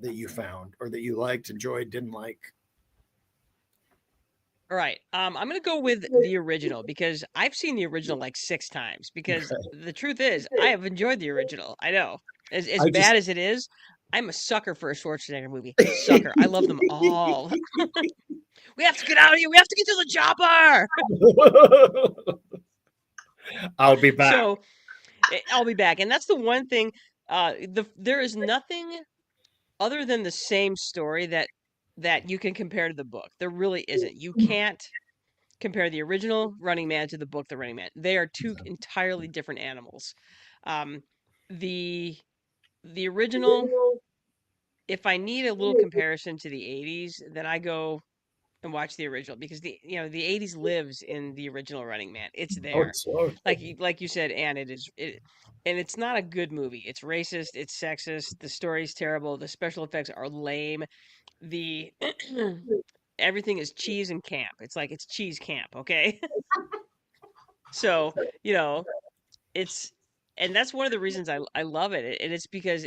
you found or that you liked, enjoyed, didn't like. All right. I'm going to go with the original because I've seen the original like 6 times because the truth is I have enjoyed the original. I know. As bad as it is, I'm a sucker for a Schwarzenegger movie. Sucker. I love them all. We have to get out of here. We have to get to the chopper. I'll be back. So I'll be back. And that's the one thing. There is nothing other than the same story that you can compare to the book. There really isn't. You can't compare the original Running Man to the book The Running Man. They are 2 entirely different animals. The original, if I need a little comparison to the 80s, then I go and watch the original because the 80s lives in the original Running Man. It's there. Like you said, Anne, and it's not a good movie. It's racist, it's sexist, the story's terrible, the special effects are lame. The everything is cheese and camp. It's like it's cheese camp, okay? So, you know, and that's one of the reasons I love it. And it's because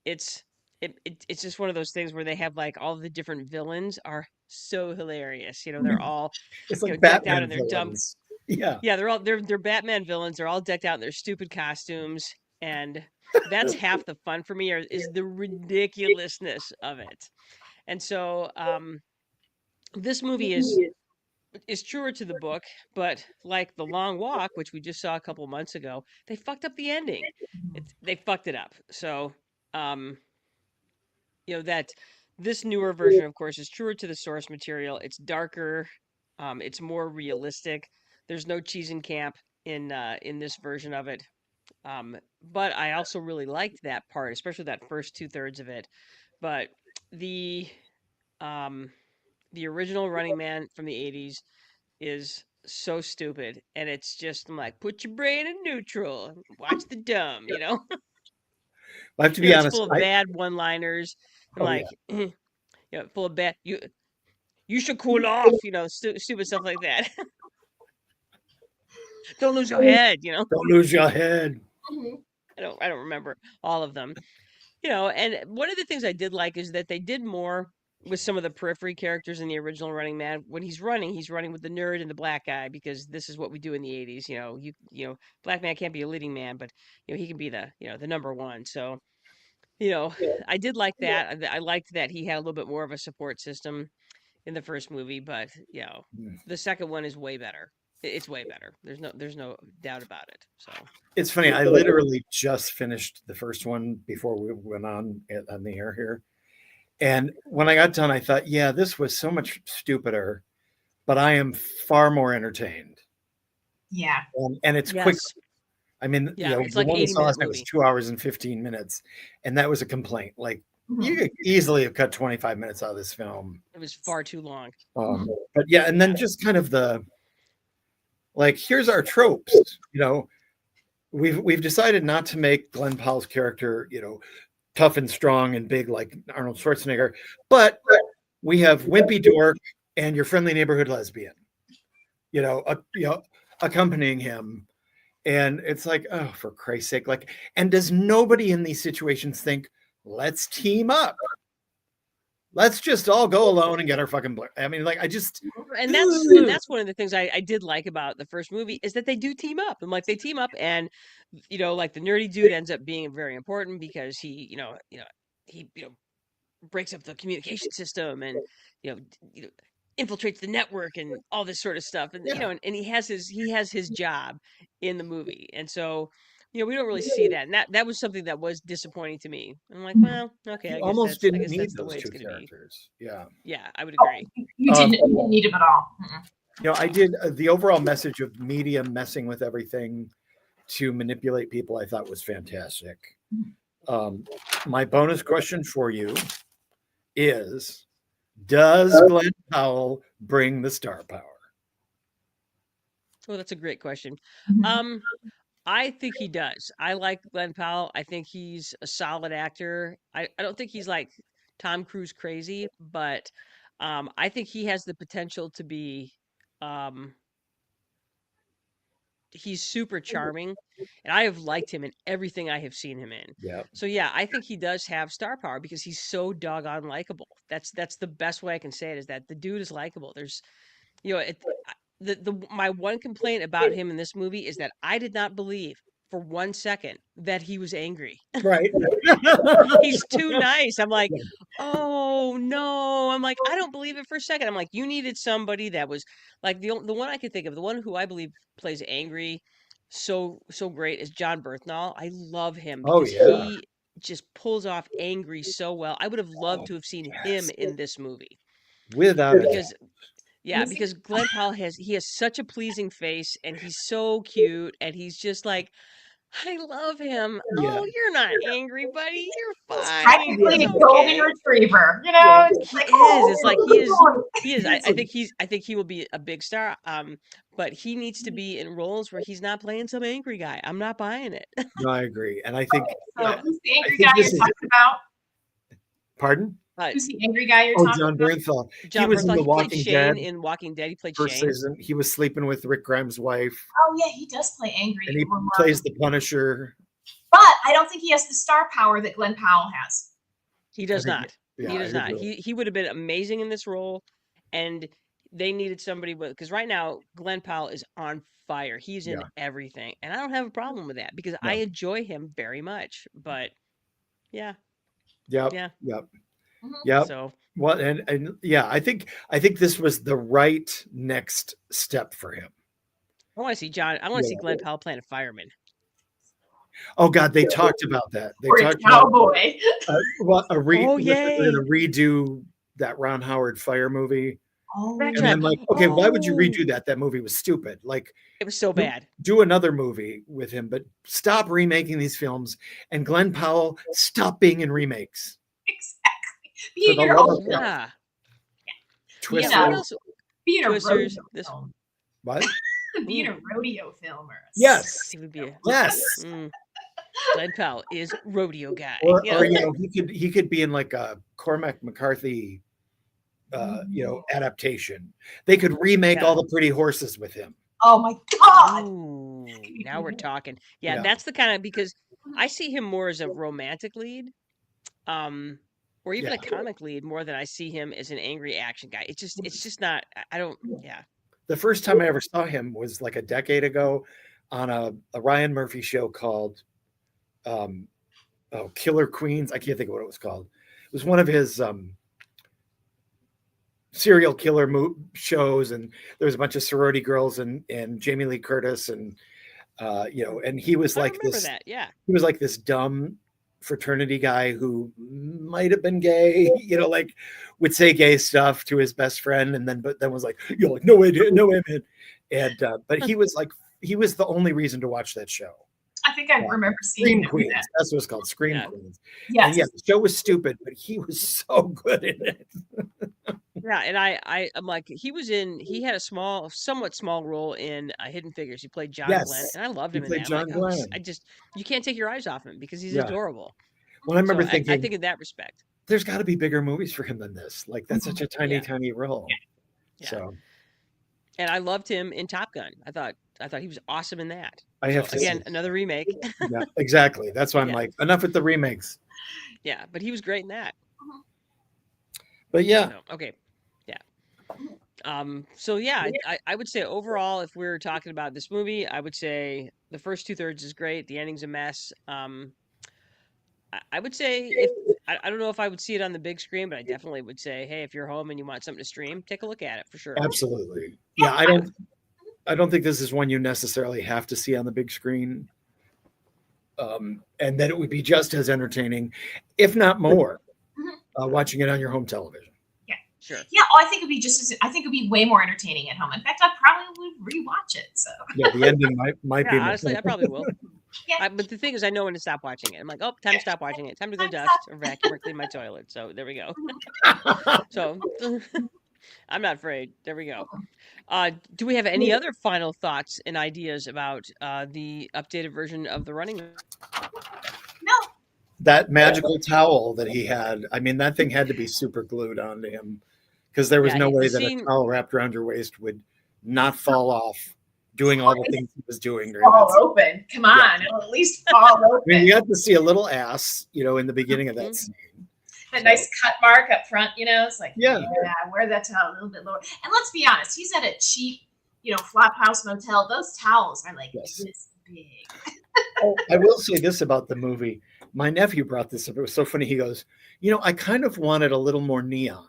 it's it's just one of those things where they have like all the different villains are so hilarious. They're all It's like decked out Batman in their dumb. villains. Yeah. Yeah, they're Batman villains. They're all decked out in their stupid costumes, and that's half the fun for me. Is the ridiculousness of it. And so this movie is truer to the book, but like The Long Walk, which we just saw a couple months ago, they fucked up the ending. They fucked it up. So um that this newer version, of course, is truer to the source material. It's darker, it's more realistic. There's no cheese and camp in this version of it. But I also really liked that part, especially that first 2/3 of it. But the um the original Running Man from the 80s is so stupid, and it's just, I'm like, put your brain in neutral, watch the dumb. I have to be It's honest. full of bad one-liners. I'm Oh yeah. like, full of bad. You should cool off. Stupid stuff like that. Don't lose your head. Don't lose your head. Mhm. I don't remember all of them. And one of the things I did like is that they did more with some of the periphery characters in the original Running Man. When he's running with the nerd and the black guy, because this is what we do in the 80s. Black man can't be a leading man, but he can be the number one. So you know, I did like that. I liked that he had a little bit more of a support system in the first movie, but the second one is way better. It's way better. There's no doubt about it. So It's funny. I literally just finished the first one before we went on the air here. And when I got done, I thought, yeah, this was so much stupider, but I am far more entertained. Yeah. And it's quick. yes, I mean, yeah, it's the like one we 80 saw minute last night was movie. 2 hours and 15 minutes. And that was a complaint. Like, Mhm. you could easily have cut 25 minutes out of this film. It was far too long. But yeah, and then just kind of here's our tropes. We've decided not to make Glenn Powell's character, tough and strong and big like Arnold Schwarzenegger, but we have wimpy dork and your friendly neighborhood lesbian, accompanying him. And it's like, oh, for Christ's sake. And does nobody in these situations think, let's team up? Let's just all go alone and get our fucking I mean, I just And that's one of the things I did like about the first movie is that they do team up. And they team up, and like the nerdy dude ends up being very important because he breaks up the communication system, and you know, infiltrates the network and all this sort of stuff. And and he has his job in the movie. And so we don't really see that. And that was something that was disappointing to me. I'm like, well, okay, you I almost guess didn't need that's the those way it's two going to be. characters. Yeah. Yeah, I would Oh, agree. you didn't need him at all. I did the overall message of media messing with everything to manipulate people. I thought was fantastic. My bonus question for you is, does Glenn Powell bring the star power? Oh, that's a great question. Mhm. I think he does. I like Glenn Powell. I think he's a solid actor. I don't think he's like Tom Cruise crazy, but I think he has the potential to be um he's super charming, and I have liked him in everything I have seen him in. Yeah. So yeah, I think he does have star power because he's so doggone likable. That's the best way I can say it, is that the dude is likable. There's the my one complaint about him in this movie is that I did not believe for 1 second that he was angry. Right. He's too nice. I'm like, oh no. I'm like, I don't believe it for a second. I'm like, you needed somebody that was like the one I could think of, the one who I believe plays angry so great is John Berthnall. I love him Oh because yeah. he just pulls off angry so well. I would have loved to have seen him in this movie Without a doubt. because because Glenn Powell has such a pleasing face, and he's so cute, and he's just like, I love him. Yeah. Oh, you're not angry, buddy. You're fine. Technically It's a golden okay. retriever, Yeah. It's He like, is. oh, It's like he is. come on. He is. I think he will be a big star. But he needs to be in roles where he's not playing some angry guy. I'm not buying it. No, I agree. And I think So Yeah. who's the angry think guy this you're is- talking about? pardon? Who's the angry guy you're Oh, talking John about? Bernthal. John He was in Berthold, The he played Walking Shane Dead in Walking Dead. He played first Shane. season. He was sleeping with Rick Grimes' wife, Oh yeah, he does play angry. and he When plays the Punisher. but I don't think he has the star power that Glenn Powell has. He does think, not. yeah, He I does not. agree. He would have been amazing in this role, and they needed somebody with because right now Glenn Powell is on fire. He's in Yeah, everything, and I don't have a problem with that because I no, enjoy him very much. But yeah, yep, yeah. yep, Mhm. yep. So Well, and yeah, I think this was the right next step for him. I want to see John. I want to see Glenn Yeah. Powell playing a fireman. Oh God, they talked about that. They Or a talked about cowboy. what Oh what they were yay! going to redo that Ron Howard Fire movie, That's Oh, and right. then like, okay, why would you Oh, redo that? That movie was stupid. Like, it was so do, bad. do another movie with him, but stop remaking these films. And Glenn Powell, stop being in remakes. exactly. Be For in the your love own of God. film. Yeah, You yeah. What know, Twister. else? be in a rodeo Twisters. This. film. What? Be in a Ooh, rodeo film or a Yes. he would be a. Yes. Mm, Glenn Powell is rodeo guy. Or he could be in like a Cormac McCarthy adaptation. They could remake Yeah. all the Pretty Horses with him. Oh my God. Ooh, Could be now we're brilliant. talking. Yeah, Yeah. that's the kind of because I see him more as a romantic lead, or even Yeah. a comic lead more than I see him as an angry action guy. It's just not. I don't. Yeah. The first time I ever saw him was like a decade ago on a Ryan Murphy show called Killer Queens. I can't think of what it was called. It was one of his serial killer shows, and there was a bunch of sorority girls and Jamie Lee Curtis, and and he was I like remember this. that. Yeah. He was like this dumb fraternity guy who might have been gay, like would say gay stuff to his best friend, and then was like, like, no way, no way, man. And but he was the only reason to watch that show. I think I remember seeing Scream him in Queens. that. That's what it's called. Scream Yeah. Queens. Yes. And yeah, the show was stupid, but he was so good in it. Yeah, and I'm like he had a somewhat small role in Hidden Figures. He played John Glenn, Yes. and I loved He him in played that. I'm like, John oh, Glenn. you can't take your eyes off him because he's Yeah. adorable. Well, I remember So I thinking, think in that respect. there's got to be bigger movies for him than this. Like, that's such a tiny, Yeah. tiny role. Yeah. So And I loved him in Top Gun. I thought he was awesome in that. I have So, to again, see. another remake. Yeah, exactly. That's why I'm Yeah. like, enough with the remakes. Yeah, but he was great in that. But yeah, So, okay. Yeah. So yeah, I would say overall, if we're talking about this movie, I would say the first 2/3 is great. The ending's a mess. I would say if I don't know if I would see it on the big screen, but I definitely would say, hey, if you're home and you want something to stream, take a look at it for sure. absolutely. Yeah, I don't think this is one you necessarily have to see on the big screen. And that it would be just as entertaining, if not more, watching it on your home television. Sure. Yeah, I think it'd be I think it'd be way more entertaining at home. In fact, I probably would rewatch it. So Yeah, the ending might Yeah, be. honestly, I probably will. Yeah. But the thing is, I know when to stop watching it. I'm like, oh, time to stop watching it. Time to go Time to dust stop. or vacuum or clean my toilet. So there we go. So I'm not afraid. There we go. Do we have any other final thoughts and ideas about the updated version of The Running Man? no, That magical towel that he had. I mean, that thing had to be super glued onto him because there was Yeah, no the way that scene- a towel wrapped around your waist would not fall off doing all the things he was doing during fall that scene. open. Come on, it'll at least fall I mean, open. you got to see a little ass, in the beginning of that Mhm. scene. A nice cut mark up front, it's like, Yeah. wear that towel a little bit lower. And let's be honest, he's at a cheap, flop house motel. Those towels are like Yes. this big. Oh, I will say this about the movie. My nephew brought this up. It was so funny. He goes, I kind of wanted a little more neon.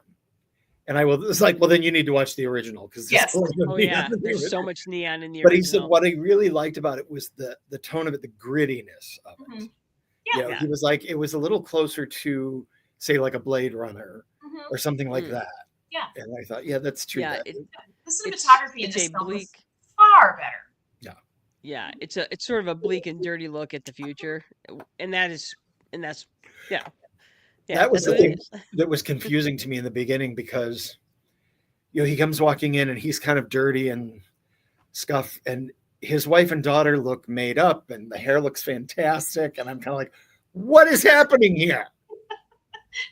And it's like, well, then you need to watch the original because Yes. Oh yeah, there's so much neon in the But he said original. what he really liked about it was the tone of it, the grittiness of it. Mhm. Yeah. He was like, it was a little closer to, say, like a Blade Runner Mhm. or something like Mm. that. Yeah. And I thought, yeah, that's true. Yeah, That- The it's cinematography in it's this a film bleak. is far better. Yeah, it's sort of a bleak and dirty look at the future, and that's yeah. That was that's the what it thing is. that was confusing to me in the beginning because, he comes walking in and he's kind of dirty and scuff, and his wife and daughter look made up and the hair looks fantastic. And I'm kind of like, what is happening here?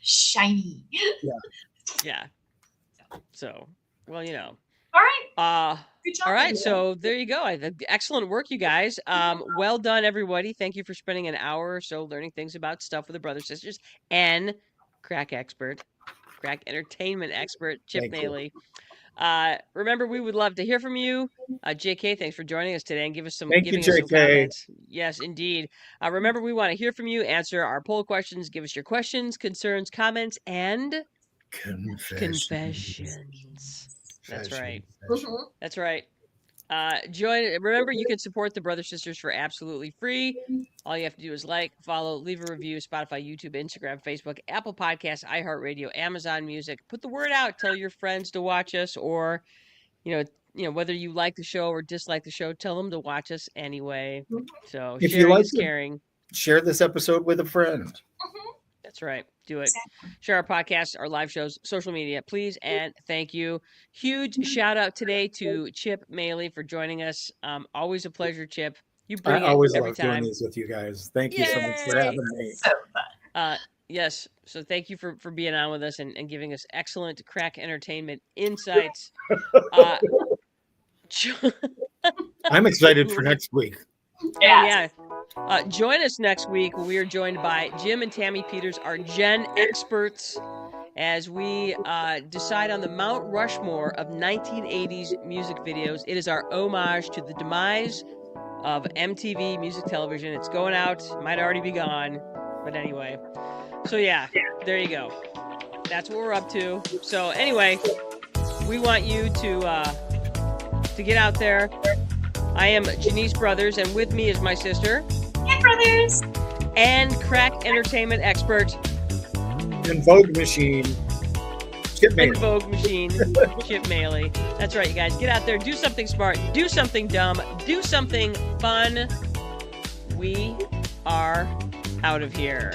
Shiny. Yeah. So, well, All right. Good job. all right. everyone. So there you go. Excellent work, you guys. Well done, everybody. Thank you for spending an hour or so learning things about stuff with the brothers sisters and crack entertainment expert, Chip Thank you. Moehle. Remember, we would love to hear from you. JK, thanks for joining us today and giving us some JK. comments. Yes, indeed. Remember, we want to hear from you. Answer our poll questions. Give us your questions, concerns, comments, and confessions. That's right. That's right. Remember, you can support the Brother Sisters for absolutely free. All you have to do is like, follow, leave a review, Spotify, YouTube, Instagram, Facebook, Apple Podcasts, iHeartRadio, Amazon Music. Put the word out. Tell your friends to watch us, or whether you like the show or dislike the show, tell them to watch us anyway. So if sharing you like is caring. Share this episode with a friend. That's right. Do it. Share our podcasts, our live shows, social media, please, and thank you. Huge shout out today to Chip Moehle for joining us. Always a pleasure, Chip. You bring I always every love time. doing these with you guys. Thank you so much for having me. So fun. Yes. So thank you for being on with us and giving us excellent crack entertainment insights. I'm excited for next week. Yeah. Join us next week. We are joined by Jim and Tammy Peters, our Gen experts, as we decide on the Mount Rushmore of 1980s music videos. It is our homage to the demise of MTV music television. It's going out. Might already be gone. But anyway. So yeah, there you go. That's what we're up to. So anyway, we want you to get out there. I am Janice Brothers, and with me is my sister. And brothers. And crack entertainment expert. And Vogue Machine. Chip Moehle. And Vogue Machine. Chip Moehle. That's right, you guys. Get out there. Do something smart. Do something dumb. Do something fun. We are out of here.